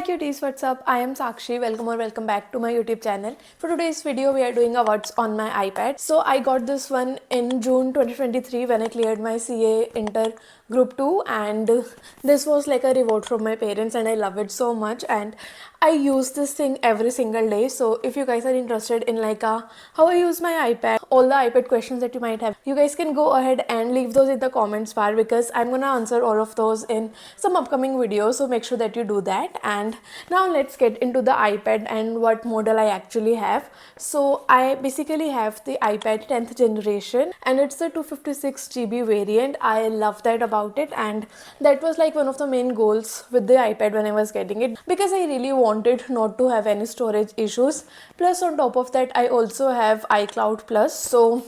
Hi cuties, what's up? I am Sakshi. Welcome back to my YouTube channel. For today's video, we are doing a what's on my iPad. So I got this one in June 2023 when I cleared my CA Inter Group 2, and this was like a reward from my parents and I love it so much, and I use this thing every single day. So if you guys are interested in how I use my iPad, all the iPad questions that you might have, you guys can go ahead and leave those in the comments bar because I'm gonna answer all of those in some upcoming videos, so make sure that you do that. And now let's get into the iPad and what model I actually have. So I basically have the iPad 10th generation and it's the 256 GB variant. I love that about it, and that was like one of the main goals with the iPad when I was getting it, because I really wanted not to have any storage issues. Plus on top of that, I also have iCloud Plus, so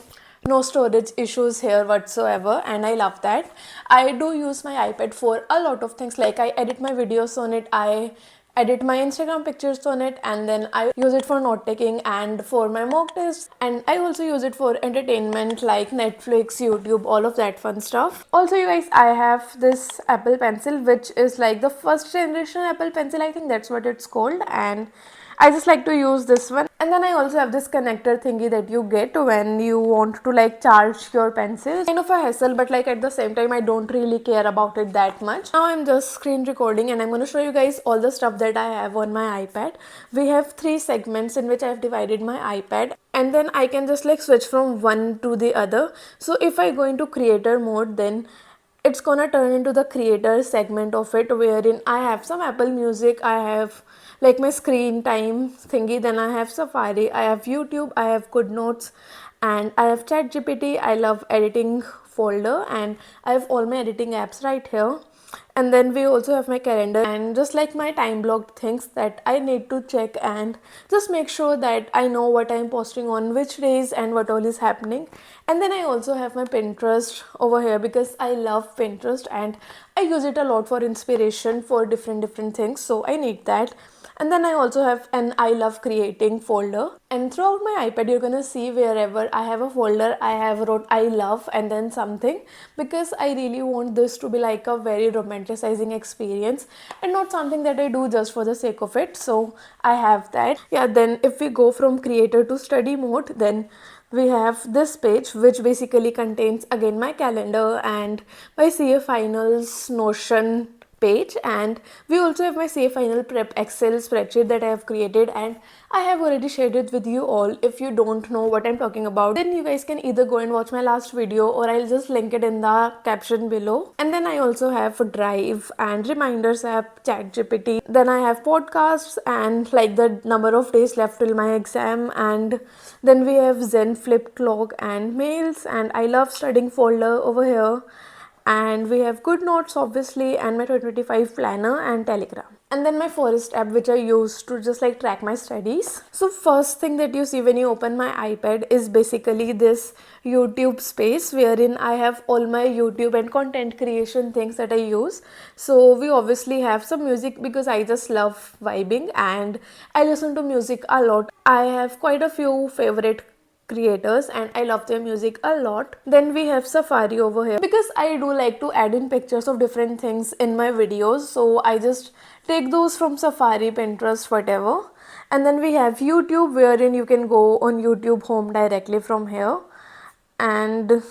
no storage issues here whatsoever, and I love that. I do use my iPad for a lot of things, like I edit my videos on it, I edit my Instagram pictures on it, and then I use it for note taking and for my mock tests, and I also use it for entertainment like Netflix, YouTube, all of that fun stuff. Also you guys, I have this Apple Pencil, which is like the first generation Apple Pencil, I think that's what it's called, and I just like to use this one. And then I also have this connector thingy that you get when you want to like charge your pencils. Kind of a hassle, but like at the same time I don't really care about it that much. Now I'm just screen recording and I'm going to show you guys all the stuff that I have on my iPad. We have 3 segments in which I have divided my iPad, and then I can just like switch from one to the other. So if I go into creator mode, then it's gonna turn into the creator segment of it, wherein I have some Apple Music, I have like my screen time thingy, then I have Safari, I have YouTube, I have GoodNotes, and I have ChatGPT. I love editing folder, and I have all my editing apps right here. And then we also have my calendar and just like my time blocked things that I need to check and just make sure that I know what I'm posting on which days and what all is happening. And then I also have my Pinterest over here because I love Pinterest and I use it a lot for inspiration for different things, so I need that. And then I also have an I love creating folder, and throughout my iPad you're gonna see wherever I have a folder I have wrote I love and then something, because I really want this to be like a very romanticizing experience and not something that I do just for the sake of it. So I have that. Yeah, then if we go from creator to study mode, then we have this page which basically contains again my calendar and my CA finals Notion page, and we also have my CA final prep Excel spreadsheet that I have created, and I have already shared it with you all. If you don't know what I'm talking about, then you guys can either go and watch my last video or I'll just link it in the caption below. And then I also have Drive and Reminders app, ChatGPT. Then I have podcasts and like the number of days left till my exam, and then we have Zen Flip Clock and Mails, and I love studying folder over here. And we have GoodNotes obviously, and my 2025 planner and Telegram. And then my Forest app, which I use to just like track my studies. So first thing that you see when you open my iPad is basically this YouTube space wherein I have all my YouTube and content creation things that I use. So we obviously have some music because I just love vibing and I listen to music a lot. I have quite a few favorite creators and I love their music a lot. Then we have Safari over here because I do like to add in pictures of different things in my videos, so I just take those from Safari, Pinterest, whatever. And then we have YouTube, wherein you can go on YouTube home directly from here. And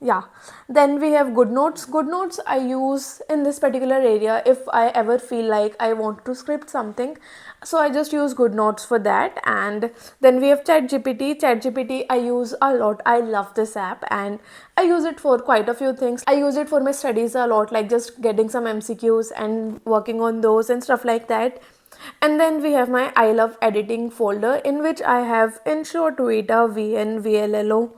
yeah, then we have GoodNotes I use in this particular area if I ever feel like I want to script something, so I just use GoodNotes for that. And then we have ChatGPT I use a lot. I love this app and I use it for quite a few things. I use it for my studies a lot, like just getting some MCQs and working on those and stuff like that. And then we have my I love editing folder, in which I have InShot, Vita, VN, VLLO,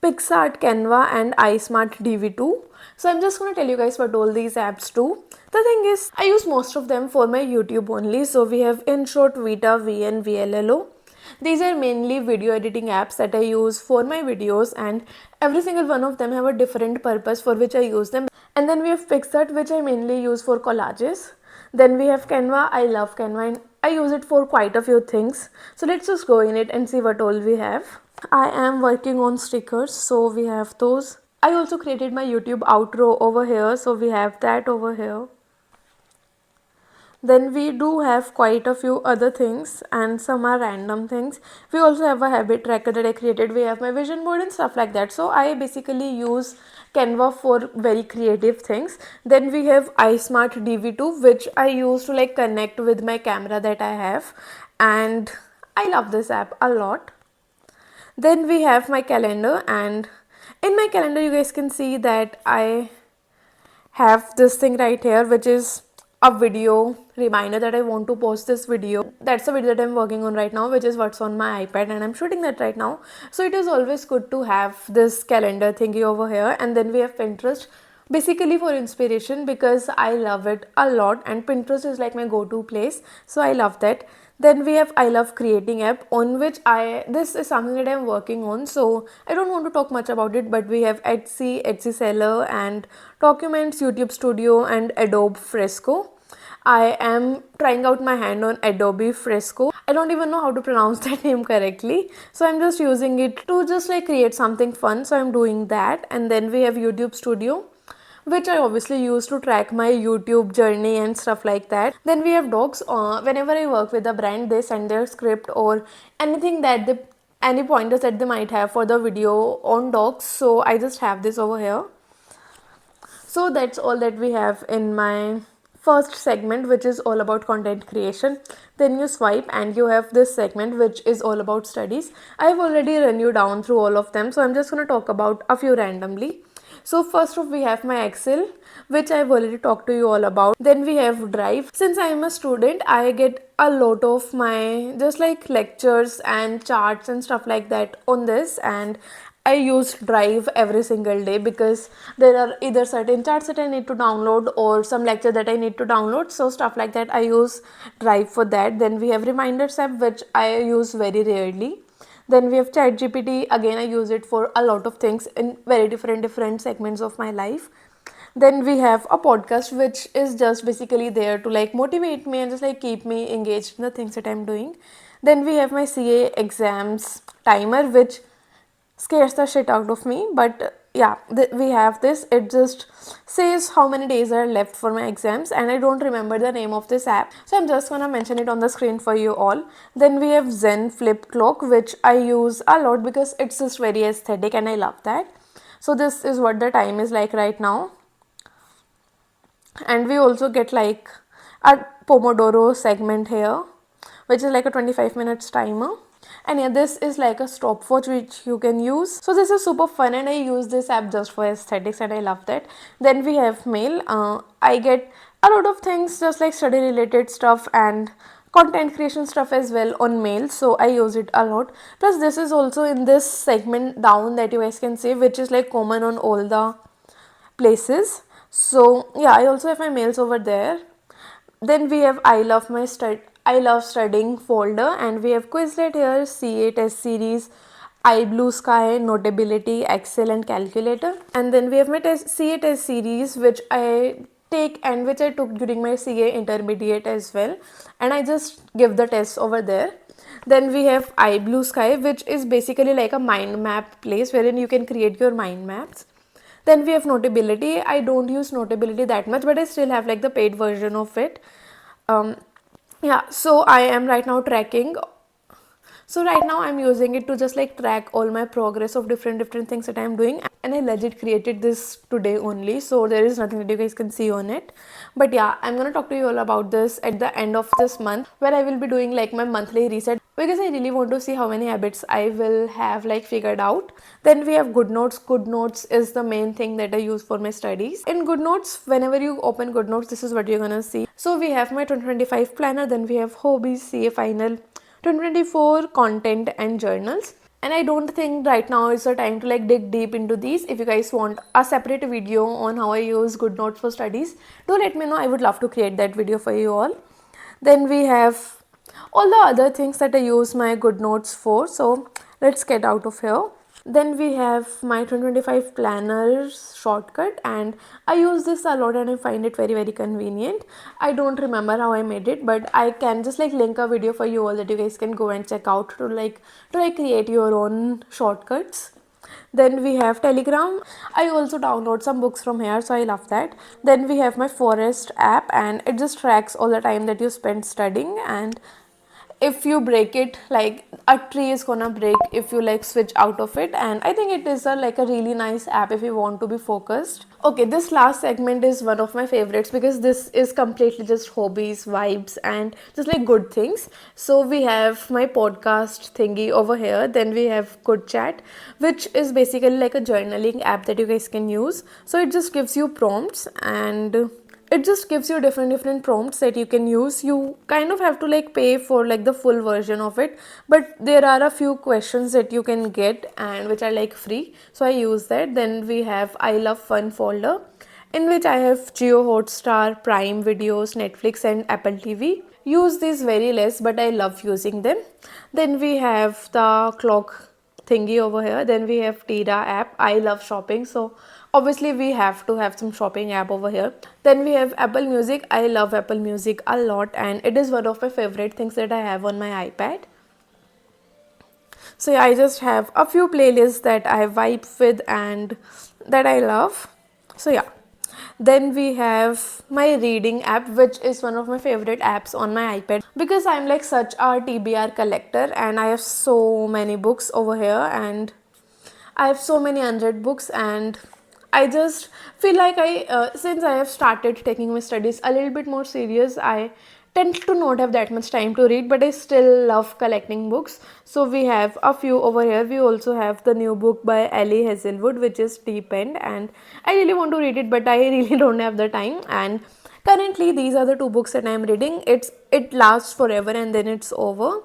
PixArt, Canva, and iSmart DV2. So I'm just going to tell you guys what all these apps do. The thing is, I use most of them for my YouTube only. So we have InShot, Vita, VN, VLLO. These are mainly video editing apps that I use for my videos, and every single one of them have a different purpose for which I use them. And then we have PixArt, which I mainly use for collages. Then we have Canva. I love Canva and I use it for quite a few things. So let's just go in it and see what all we have. I am working on stickers, so we have those. I also created my YouTube outro over here, so we have that over here. Then we do have quite a few other things, and some are random things. We also have a habit tracker that I created. We have my vision board and stuff like that. So I basically use Canva for very creative things. Then we have iSmart DV2, which I use to like connect with my camera that I have, and I love this app a lot. Then we have my calendar, and in my calendar you guys can see that I have this thing right here, which is a video reminder that I want to post this video. That's the video that I'm working on right now, which is what's on my iPad, and I'm shooting that right now. So it is always good to have this calendar thingy over here. And then we have Pinterest, basically for inspiration, because I love it a lot, and Pinterest is like my go-to place, so I love that. Then we have I Love Creating app, on which this is something that I'm working on, so I don't want to talk much about it. But we have Etsy seller, and Documents, YouTube Studio, and Adobe Fresco. I am trying out my hand on Adobe Fresco. I don't even know how to pronounce that name correctly, so I'm just using it to just like create something fun, so I'm doing that. And then we have YouTube Studio, which I obviously use to track my YouTube journey and stuff like that. Then we have docs. Whenever I work with a brand, they send their script or anything that any pointers that they might have for the video on docs, so I just have this over here. So that's all that we have in my first segment, which is all about content creation. Then you swipe and you have this segment which is all about studies. I've already run you down through all of them, so I'm just going to talk about a few randomly. So first off, we have my Excel, which I've already talked to you all about. Then we have Drive. Since I am a student, I get a lot of my just like lectures and charts and stuff like that on this, and I use Drive every single day because there are either certain charts that I need to download or some lecture that I need to download. So stuff like that, I use Drive for that. Then we have Reminders app, which I use very rarely. Then we have ChatGPT. Again, I use it for a lot of things in very different segments of my life. Then we have a podcast, which is just basically there to like motivate me and just like keep me engaged in the things that I'm doing. Then we have my CA exams timer, which scares the shit out of me, but yeah, we have this. It just says how many days are left for my exams, and I don't remember the name of this app, so I'm just gonna mention it on the screen for you all. Then we have Zen Flip Clock, which I use a lot because it's just very aesthetic and I love that. So this is what the time is like right now, and we also get like a Pomodoro segment here, which is like a 25 minutes timer. And yeah, this is like a stopwatch which you can use. So this is super fun, and I use this app just for aesthetics, and I love that. Then we have Mail. I get a lot of things just like study related stuff and content creation stuff as well on Mail, so I use it a lot. Plus this is also in this segment down that you guys can see, which is like common on all the places. So yeah, I also have my mails over there. Then we have I love studying folder, and we have Quizlet here, CA test series, Blue Sky, Notability, Excel, and Calculator. And then we have my CA test series, which I take and which I took during my CA intermediate as well, and I just give the tests over there. Then we have Blue Sky, which is basically like a mind map place wherein you can create your mind maps. Then we have Notability. I don't use Notability that much, but I still have like the paid version of it. Yeah, so I am right now tracking. So right now I'm using it to just like track all my progress of different things that I'm doing, and I legit created this today only, so there is nothing that you guys can see on it. But yeah, I'm gonna talk to you all about this at the end of this month, where I will be doing like my monthly reset, because I really want to see how many habits I will have like figured out. Then we have GoodNotes. GoodNotes is the main thing that I use for my studies. In GoodNotes, whenever you open GoodNotes, this is what you're gonna see. So we have my 2025 planner, then we have hobbies, CA final, 2024 content, and journals. And I don't think right now is the time to like dig deep into these. If you guys want a separate video on how I use GoodNotes for studies, do let me know. I would love to create that video for you all. Then we have all the other things that I use my GoodNotes for, so let's get out of here. Then we have my 2025 planner shortcut, and I use this a lot and I find it very convenient. I don't remember how I made it, but I can just like link a video for you all that you guys can go and check out to like create your own shortcuts. Then we have Telegram. I also download some books from here, so I love that. Then we have my Forest app, and it just tracks all the time that you spend studying, and if you break it, like a tree is gonna break if you like switch out of it. And I think it is like a really nice app if you want to be focused. Okay, this last segment is one of my favorites because this is completely just hobbies, vibes, and just like good things. So we have my podcast thingy over here. Then we have Good Chat, which is basically like a journaling app that you guys can use. So it just gives you prompts, and it just gives you different prompts that you can use. You kind of have to like pay for like the full version of it, but there are a few questions that you can get and which are like free, so I use that. Then we have I Love Fun folder, in which I have Geo Hotstar, Prime Videos, Netflix, and Apple TV. Use these very less, but I love using them. Then we have the clock thingy over here. Then we have Tira app. I love shopping, so obviously we have to have some shopping app over here. Then we have Apple Music. I love Apple Music a lot, and it is one of my favorite things that I have on my iPad. So yeah, I just have a few playlists that I vibe with and that I love. So yeah. Then we have my reading app, which is one of my favorite apps on my iPad because I'm like such a TBR collector and I have so many books over here, and I have so many unread books, and I just feel like since I have started taking my studies a little bit more serious, I tend to not have that much time to read, but I still love collecting books. So we have a few over here. We also have the new book by Ellie Hazelwood, which is Deep End, and I really want to read it, but I really don't have the time. And currently, these are the two books that I am reading. It lasts forever and then it's over.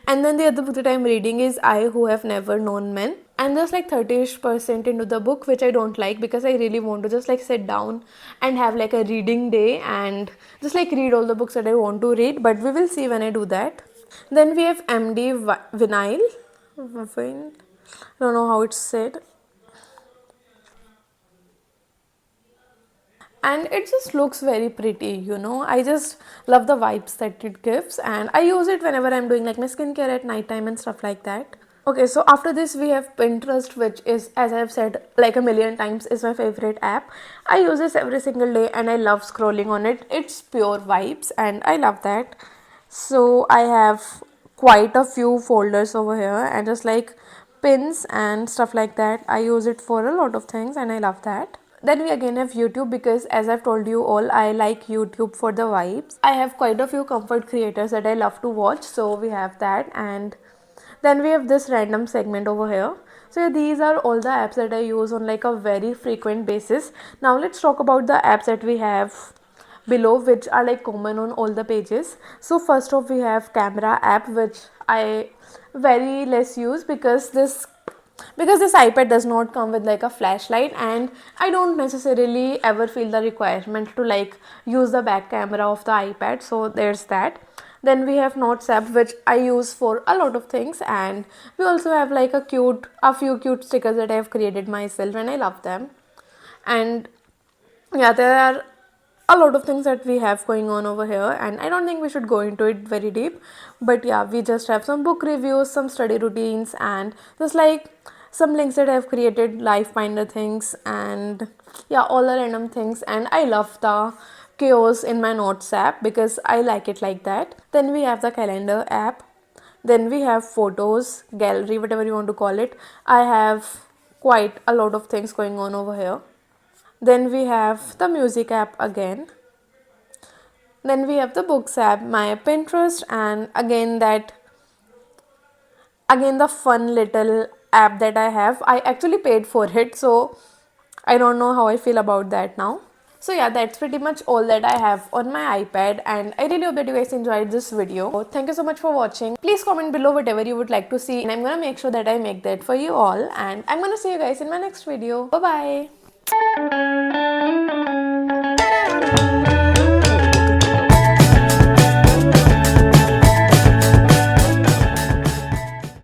And then the other book that I'm reading is I Who Have Never Known Men. And there's like 30% into the book, which I don't like because I really want to just like sit down and have like a reading day and just like read all the books that I want to read. But we will see when I do that. Then we have MD Vinyl. I don't know how it's said. And it just looks very pretty, I just love the vibes that it gives, and I use it whenever I'm doing like my skincare at night time and stuff like that. Okay, so after this we have Pinterest, which is, as I've said like a million times, is my favorite app. I use this every single day and I love scrolling on it. It's pure vibes and I love that. So I have quite a few folders over here and just like pins and stuff like that. I use it for a lot of things and I love that. Then we again have YouTube because, as I've told you all, I like YouTube for the vibes. I have quite a few comfort creators that I love to watch, so we have that. And then we have this random segment over here. So yeah, these are all the apps that I use on like a very frequent basis. Now let's talk about the apps that we have below, which are like common on all the pages. So first off, we have camera app, which I very less use because this iPad does not come with like a flashlight, and I don't necessarily ever feel the requirement to like use the back camera of the iPad, so there's that. Then we have Notes app, which I use for a lot of things, and we also have like a few cute stickers that I have created myself and I love them. And yeah, there are a lot of things that we have going on over here, and I don't think we should go into it very deep, but yeah, we just have some book reviews, some study routines, and just like some links that I've created, life finder things, and yeah, all the random things. And I love the chaos in my Notes app because I like it like that. Then we have the calendar app. Then we have photos, gallery, whatever you want to call it. I have quite a lot of things going on over here. Then we have the music app again. Then we have the books app, my Pinterest, and again the fun little app that I have. I actually paid for it, so I don't know how I feel about that now. So yeah, that's pretty much all that I have on my iPad, and I really hope that you guys enjoyed this video. So thank you so much for watching. Please comment below whatever you would like to see, and I'm gonna make sure that I make that for you all, and I'm gonna see you guys in my next video. Bye bye.